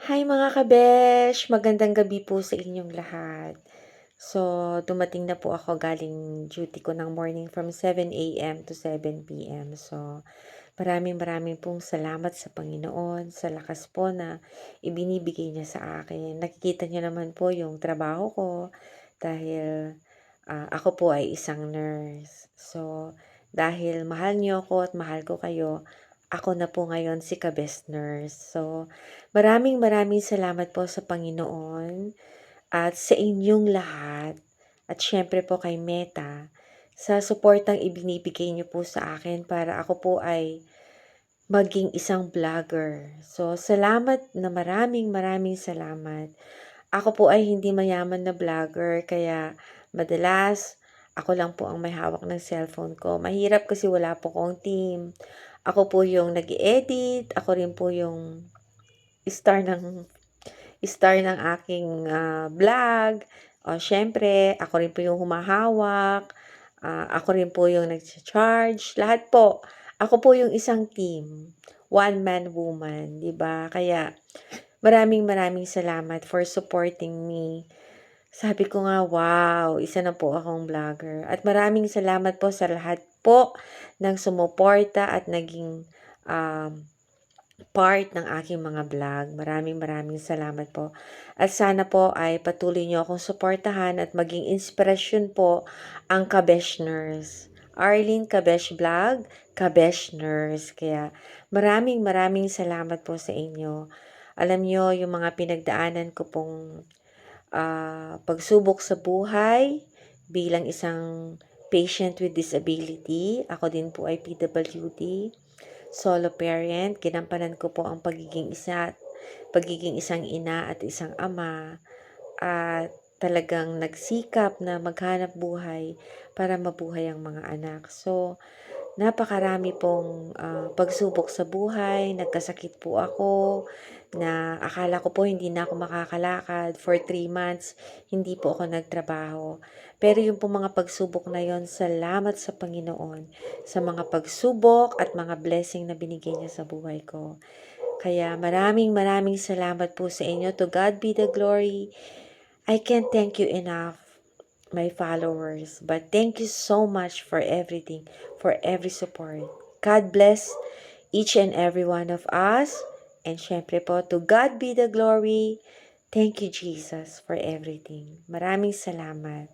Hi mga kabesh! Magandang gabi po sa inyong lahat. So, dumating na po ako galing duty ko ng morning from 7 a.m. to 7 p.m. So, maraming maraming pong salamat sa Panginoon, sa lakas po na ibinibigay niya sa akin. Nakikita niyo naman po yung trabaho ko dahil ako po ay isang nurse. So, dahil mahal niyo ako at mahal ko kayo, ako na po ngayon si ka-best nurse. So, maraming maraming salamat po sa Panginoon at sa inyong lahat at syempre po kay Meta sa suportang ibinibigay niyo po sa akin para ako po ay maging isang vlogger. So, salamat na maraming maraming salamat. Ako po ay hindi mayaman na vlogger kaya madalas ako lang po ang may hawak ng cellphone ko. Mahirap kasi wala po akong team. Ako po yung nag-edit, ako rin po yung star ng aking vlog. O syempre, ako rin po yung humahawak. Ako rin po yung nag-charge. Lahat po. Ako po yung isang team. One man woman, 'di ba? Kaya maraming maraming salamat for supporting me. Sabi ko nga, wow, isa na po akong vlogger. At maraming salamat po sa lahat po ng sumuporta at naging part ng aking mga vlog. Maraming maraming salamat po. At sana po ay patuloy niyo akong suportahan at maging inspirasyon po ang Kabesh Nurse. Arlene Kabesh Vlog, Kabesh Nurse. Kaya maraming maraming salamat po sa inyo. Alam niyo yung mga pinagdaanan ko pong pagsubok sa buhay bilang isang patient with disability. Ako din po ay PWD, solo parent. Ginampanan ko po ang pagiging isang ina at isang ama at talagang nagsikap na maghanap buhay para mabuhay ang mga anak. So, napakarami pong pagsubok sa buhay. Nagkasakit po ako na akala ko po hindi na ako makakalakad. For 3 months, hindi po ako nagtrabaho. Pero yung po mga pagsubok na yon, salamat sa Panginoon sa mga pagsubok at mga blessing na binigay niya sa buhay ko. Kaya maraming maraming salamat po sa inyo. To God be the glory. I can't thank you enough, my followers. But thank you so much for everything, for every support. God bless each and every one of us. And syempre po, to God be the glory. Thank you, Jesus, for everything. Maraming salamat.